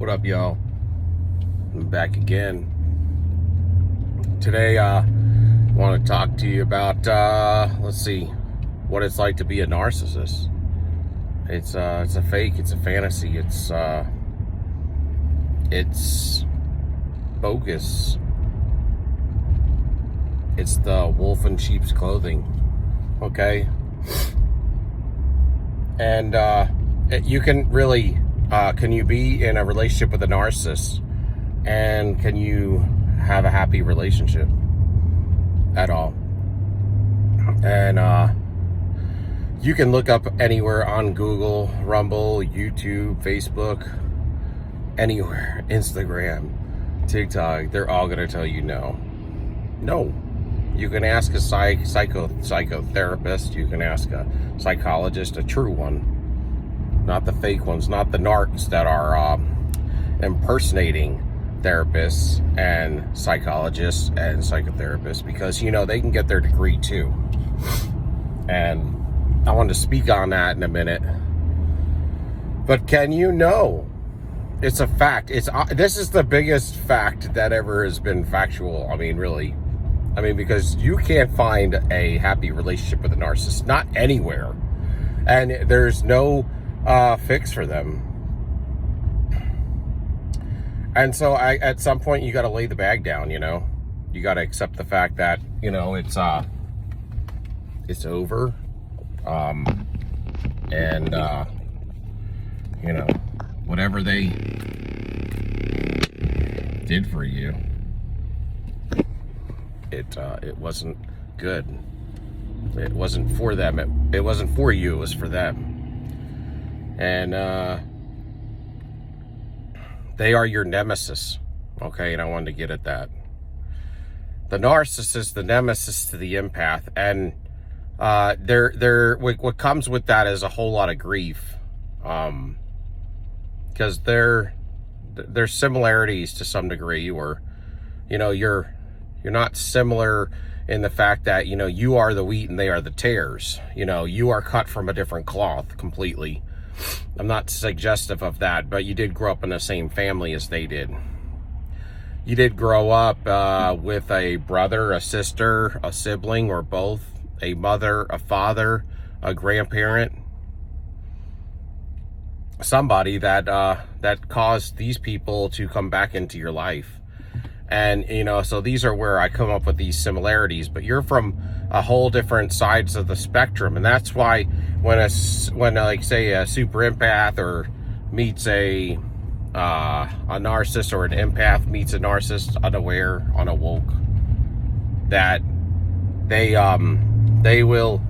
What up, y'all? I'm back again. Today, I want to talk to you about, let's see, what it's like to be a narcissist. It's a fake, it's a fantasy, it's bogus. It's the wolf in sheep's clothing, okay? And, you can really, can you be in a relationship with a narcissist, and can you have a happy relationship at all? And you can look up anywhere on Google, Rumble, YouTube, Facebook, anywhere, Instagram, TikTok, they're all gonna tell you no. You can ask a psychotherapist, you can ask a psychologist, a true one, not the fake ones, not the narcs that are impersonating therapists and psychologists and psychotherapists, because they can get their degree too. And I want to speak on that in a minute. But can you know? It's a fact. This is the biggest fact that ever has been factual. Really. Because you can't find a happy relationship with a narcissist, not anywhere. And there's no fix for them. And so at some point you got to lay the bag down, you got to accept the fact that, it's over. Whatever they did for you, it wasn't good. It wasn't for them. It wasn't for you. It was for them. And they are your nemesis. Okay, and I wanted to get at that. The narcissist, the nemesis to the empath, and what comes with that is a whole lot of grief, because there's similarities to some degree, or you're not similar in the fact that you are the wheat and they are the tares. You are cut from a different cloth completely. I'm not suggestive of that, but you did grow up in the same family as they did. You did grow up with a brother, a sister, a sibling, or both, a mother, a father, a grandparent, somebody that caused these people to come back into your life. And so these are where I come up with these similarities, but you're from a whole different sides of the spectrum. And that's why when like say a super empath or meets a narcissist, or an empath meets a narcissist, unaware, unawoke, that they will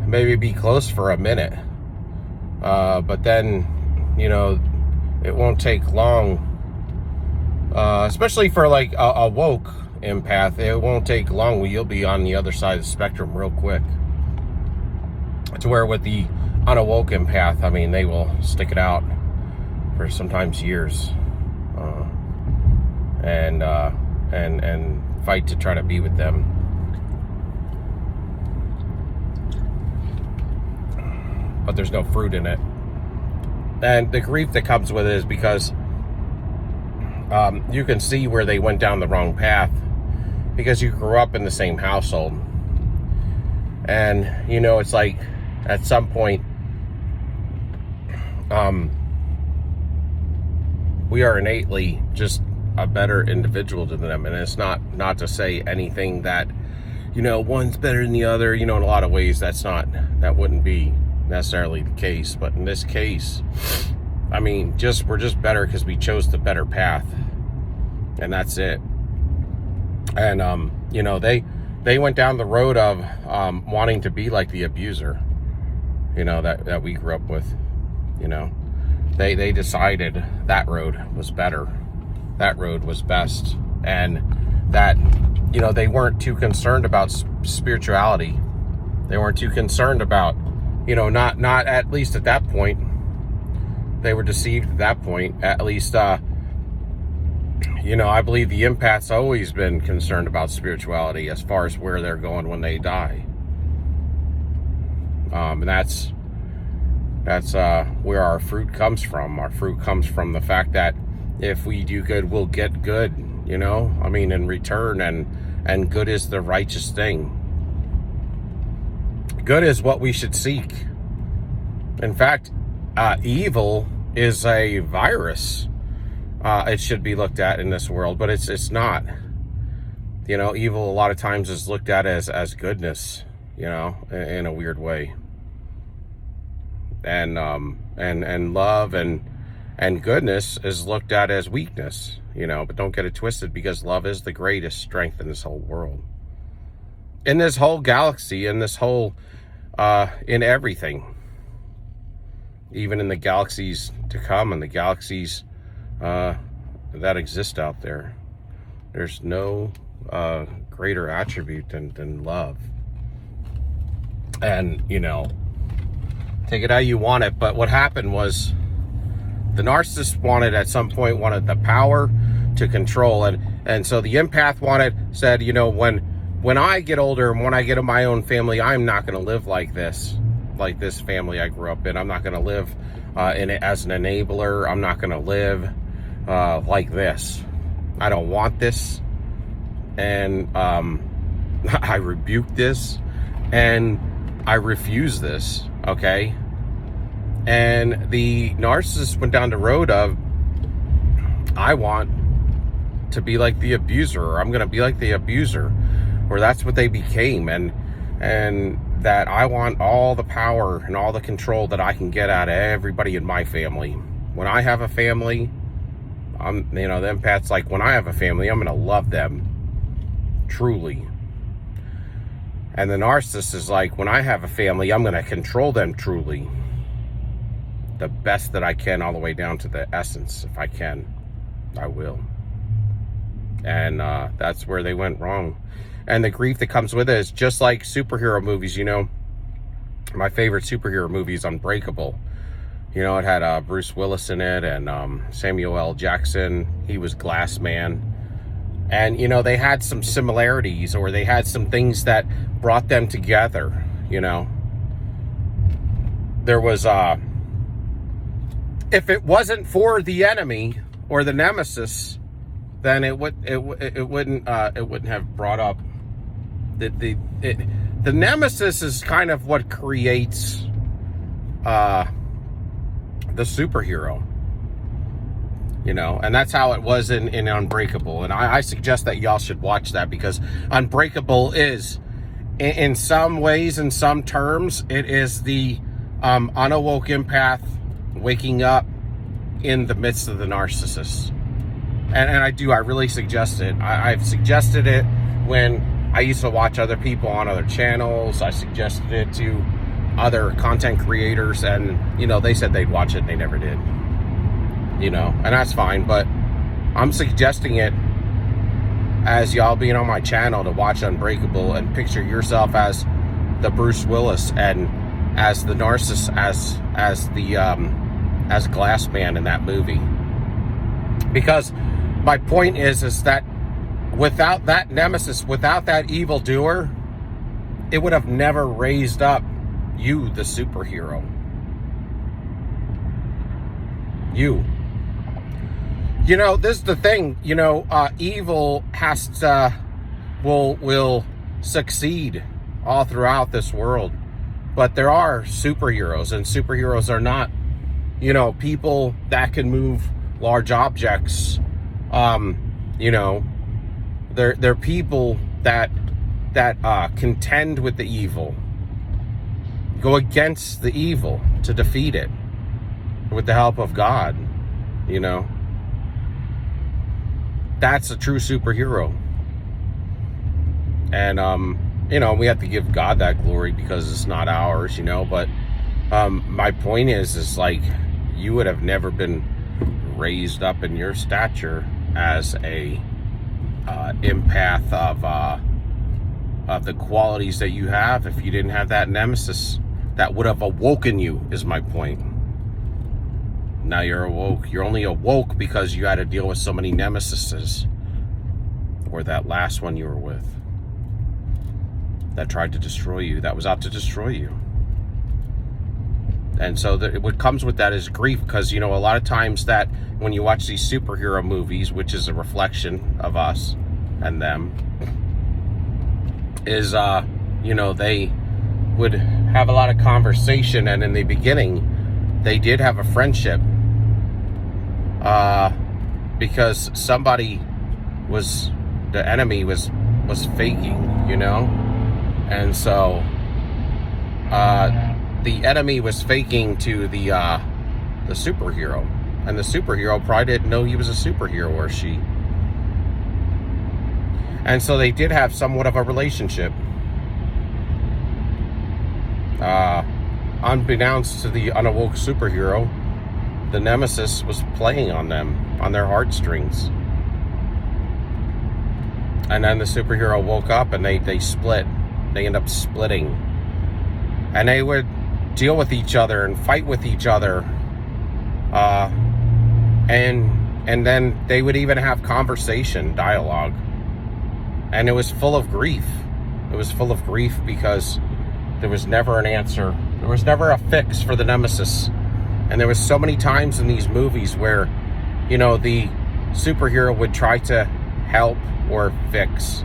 maybe be close for a minute, but then it won't take long, especially for like a woke empath. It won't take long. You'll be on the other side of the spectrum real quick, to where with the unawoke empath, they will stick it out for sometimes years, and fight to try to be with them. But there's no fruit in it. And the grief that comes with it is because you can see where they went down the wrong path, because you grew up in the same household. And it's like at some point we are innately just a better individual to them. And it's not to say anything that one's better than the other. In a lot of ways that wouldn't be necessarily the case. But in this case, we're just better because we chose the better path, and that's it. And they went down the road of wanting to be like the abuser, that we grew up with. They decided that road was better, that road was best, and that they weren't too concerned about spirituality. They weren't too concerned about not at least at that point. They were deceived at that point. At least, I believe the empath's always been concerned about spirituality as far as where they're going when they die. And that's That's where our fruit comes from. Our fruit comes from the fact that if we do good, we'll get good, you know? I mean, in return, and good is the righteous thing. Good is what we should seek. In fact, evil is a virus. It should be looked at in this world, but it's not. You know, evil a lot of times is looked at as goodness, you know, in a weird way. And love and goodness is looked at as weakness, you know, but don't get it twisted, because love is the greatest strength in this whole world, in this whole galaxy, in this whole in everything, even in the galaxies to come and the galaxies that exist out there. There's no greater attribute than love. And, you know, take it how you want it, but what happened was the narcissist wanted the power to control, and so the empath said, you know, when I get older and when I get in my own family, I'm not going to live like this family I grew up in. I'm not going to live in it as an enabler. I'm not going to live like this. I don't want this, and I rebuke this, and I refuse this. Okay. And the narcissist went down the road of, I want to be like the abuser, or I'm going to be like the abuser, or that's what they became. And that I want all the power and all the control that I can get out of everybody in my family. When I have a family, the empath's like, when I have a family, I'm going to love them truly. And the narcissist is like, when I have a family, I'm going to control them truly. The best that I can, all the way down to the essence. If I can, I will. And that's where they went wrong. And the grief that comes with it is just like superhero movies, you know. My favorite superhero movie is Unbreakable. You know, it had Bruce Willis in it, and Samuel L. Jackson. He was Glass Man. And, you know, they had some similarities, or they had some things that brought them together, you know. There was, if it wasn't for the enemy or the nemesis, then it wouldn't have brought up the nemesis is kind of what creates the superhero, you know. And that's how it was in Unbreakable. And I suggest that y'all should watch that, because Unbreakable is, in some ways, in some terms, it is the unawoke empath waking up in the midst of the narcissist. And I really suggest it. I've suggested it when I used to watch other people on other channels. I suggested it to other content creators, and, you know, they said they'd watch it and they never did. You know, and that's fine, but I'm suggesting it as y'all being on my channel to watch Unbreakable and picture yourself as the Bruce Willis and as the narcissist, as Glass Man in that movie. Because my point is that without that nemesis, without that evildoer, it would have never raised up you, the superhero. You know, this is the thing, you know, evil will succeed all throughout this world. But there are superheroes, and superheroes are not, you know, people that can move large objects. You know, they're people that contend with the evil, go against the evil to defeat it with the help of God. You know, that's a true superhero. And you know, we have to give God that glory, because it's not ours, you know. But my point is like, you would have never been raised up in your stature as a empath of the qualities that you have if you didn't have that nemesis that would have awoken you, is my point. Now you're awoke. You're only awoke because you had to deal with so many nemesises, or that last one you were with that tried to destroy you, that was out to destroy you. And so what comes with that is grief, because, you know, a lot of times that when you watch these superhero movies, which is a reflection of us and them, is, you know, they would have a lot of conversation, and in the beginning, they did have a friendship, because somebody was, the enemy was faking, you know? And so, the enemy was faking to the superhero, and the superhero probably didn't know he was a superhero, or she. And so they did have somewhat of a relationship. Unbeknownst to the unawoke superhero, the nemesis was playing on them, on their heartstrings. And then the superhero woke up, and they split. They end up splitting. And they would deal with each other and fight with each other. And then they would even have conversation, dialogue. And it was full of grief. It was full of grief because there was never an answer. There was never a fix for the nemesis. And there was so many times in these movies where, you know, the superhero would try to help or fix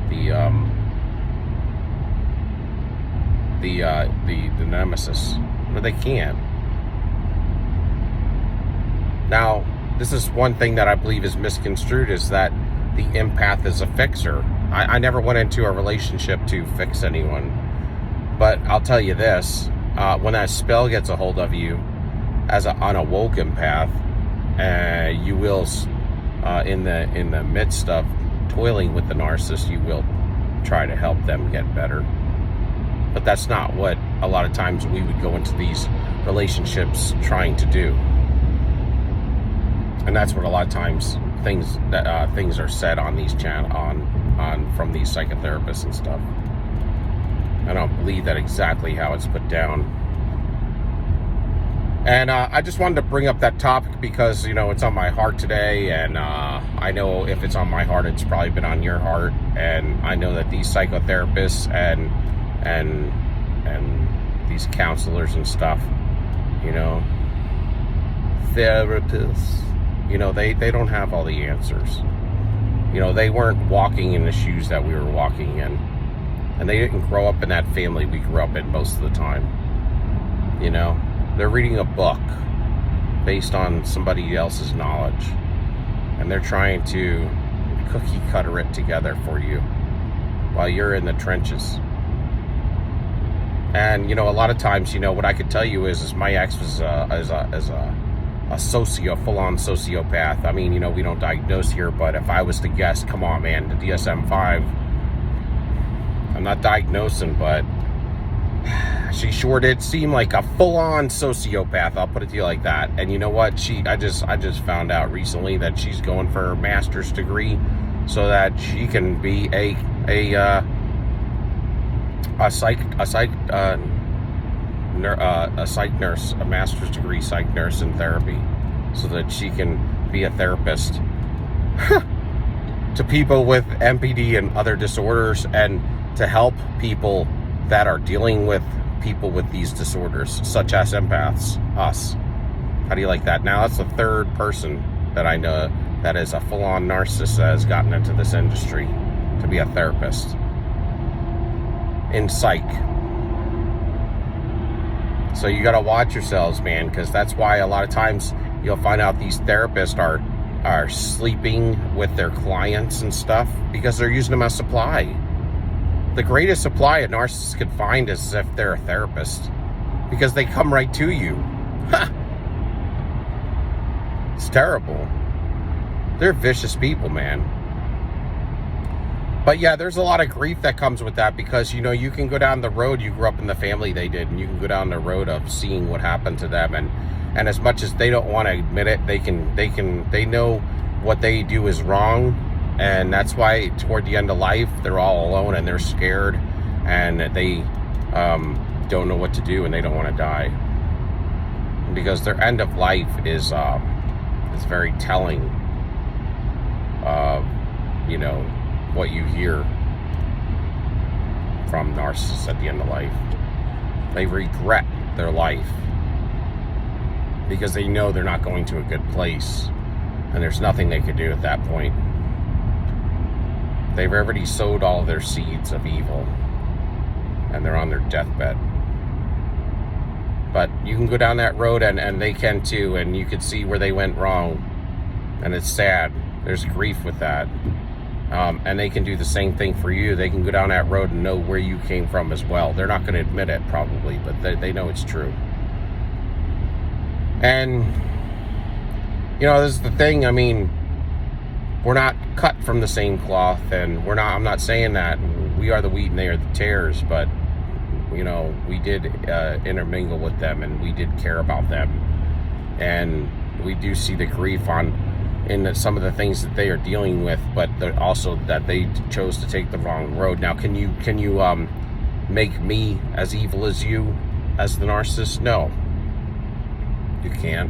the nemesis, but they can't. Now, this is one thing that I believe is misconstrued, is that the empath is a fixer. I never went into a relationship to fix anyone, but I'll tell you this: when that spell gets a hold of you as an unawoke empath, you will, in the midst of toiling with the narcissist, you will try to help them get better. But that's not what a lot of times we would go into these relationships trying to do. And that's what a lot of times things are said on these from these psychotherapists and stuff. I don't believe that exactly how it's put down. And I just wanted to bring up that topic because, you know, it's on my heart today, and I know if it's on my heart, it's probably been on your heart. And I know that these psychotherapists and these counselors and stuff, you know, therapists, you know, they don't have all the answers. You know, they weren't walking in the shoes that we were walking in, and they didn't grow up in that family we grew up in most of the time. You know, they're reading a book based on somebody else's knowledge, and they're trying to cookie cutter it together for you while you're in the trenches. And, you know, a lot of times, you know, what I could tell you is my ex was a full-on sociopath. I mean, you know, we don't diagnose here, but if I was to guess, come on, man, the DSM-5, I'm not diagnosing, but she sure did seem like a full-on sociopath. I'll put it to you like that. And you know what? I just found out recently that she's going for her master's degree so that she can be a psych nurse, a master's degree psych nurse in therapy, so that she can be a therapist to people with MPD and other disorders, and to help people that are dealing with people with these disorders, such as empaths, us. How do you like that? Now, that's the third person that I know that is a full-on narcissist that has gotten into this industry to be a therapist in psych. So you got to watch yourselves, man, because that's why a lot of times you'll find out these therapists are sleeping with their clients and stuff because they're using them as supply. The greatest supply a narcissist could find is if they're a therapist, because they come right to you. It's terrible. They're vicious people, man. But yeah, there's a lot of grief that comes with that, because, you know, you can go down the road, you grew up in the family they did, and you can go down the road of seeing what happened to them, and as much as they don't want to admit it, they know what they do is wrong, and that's why toward the end of life, they're all alone and they're scared, and they don't know what to do, and they don't want to die, because their end of life is very telling of, you know, what you hear from narcissists at the end of life. They regret their life. because they know they're not going to a good place, and there's nothing they could do at that point. They've already sowed all of their seeds of evil, and they're on their deathbed. But you can go down that road, and they can too, and you can see where they went wrong, and it's sad. There's grief with that. And they can do the same thing for you. They can go down that road and know where you came from as well. They're not going to admit it probably, but they know it's true. And, you know, this is the thing. I mean, we're not cut from the same cloth, and I'm not saying that we are the wheat and they are the tares, but, you know, we did intermingle with them, and we did care about them. And we do see the grief in some of the things that they are dealing with, but also that they chose to take the wrong road. Now, can you make me as evil as you, as the narcissist? No, you can't.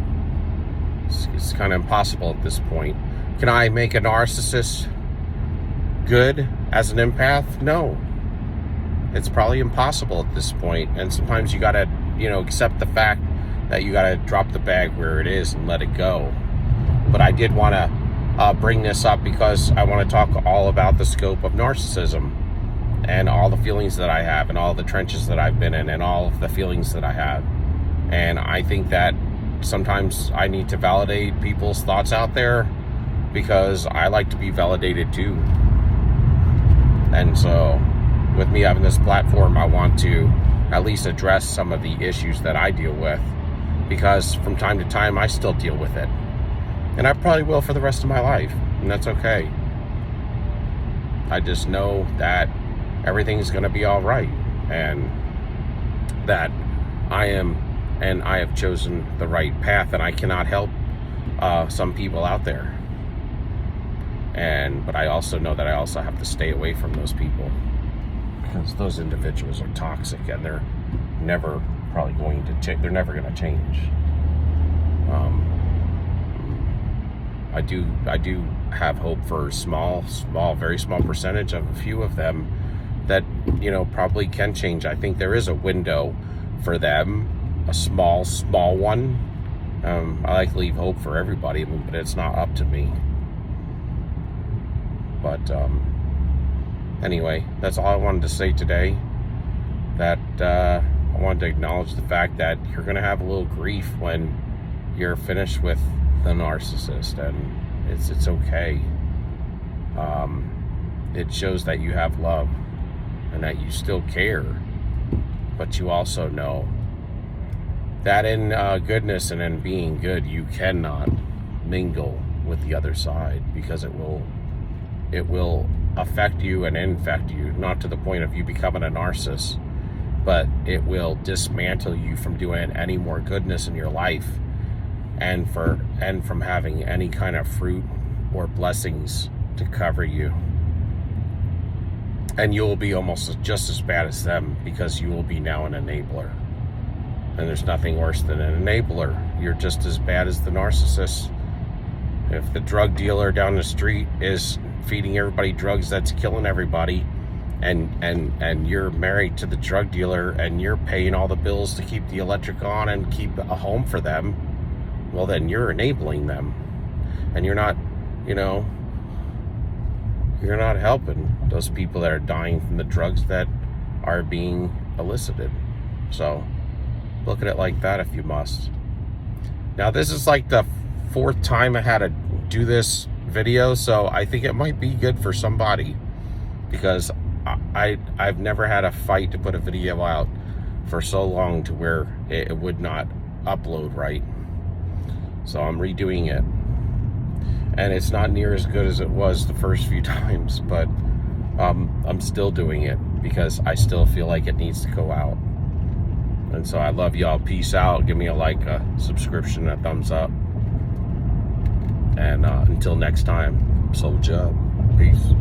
It's kind of impossible at this point. Can I make a narcissist good as an empath? No, it's probably impossible at this point. And sometimes you gotta, you know, accept the fact that you gotta drop the bag where it is and let it go. But I did want to bring this up because I want to talk all about the scope of narcissism and all the feelings that I have and all the trenches that I've been in and all of the feelings that I have. And I think that sometimes I need to validate people's thoughts out there because I like to be validated too. And so with me having this platform, I want to at least address some of the issues that I deal with, because from time to time I still deal with it. And I probably will for the rest of my life, and that's okay. I just know that everything's going to be all right, and that I have chosen the right path, and I cannot help some people out there. But I also know that I also have to stay away from those people, because those individuals are toxic, and they're never probably going to change. They're never going to change. I do have hope for very small percentage of a few of them that, you know, probably can change. I think there is a window for them, a small one. I like to leave hope for everybody, but it's not up to me. But anyway, that's all I wanted to say today. That I wanted to acknowledge the fact that you're going to have a little grief when you're finished with the narcissist, and it's okay. It shows that you have love and that you still care, but you also know that in goodness and in being good, you cannot mingle with the other side, because it will affect you and infect you, not to the point of you becoming a narcissist, but it will dismantle you from doing any more goodness in your life, and from having any kind of fruit or blessings to cover you. And you will be almost just as bad as them, because you will be now an enabler. And there's nothing worse than an enabler. You're just as bad as the narcissist. If the drug dealer down the street is feeding everybody drugs that's killing everybody, and you're married to the drug dealer, and you're paying all the bills to keep the electric on and keep a home for them, well, then you're enabling them. And you're not, you know, you're not helping those people that are dying from the drugs that are being elicited. So look at it like that if you must. Now, this is like the 4th time I had to do this video, so I think it might be good for somebody, because I've never had a fight to put a video out for so long to where it would not upload right. So I'm redoing it, and it's not near as good as it was the first few times, but I'm still doing it because I still feel like it needs to go out. And so I love y'all. Peace out. Give me a like, a subscription, a thumbs up, and until next time, soldier up. Peace.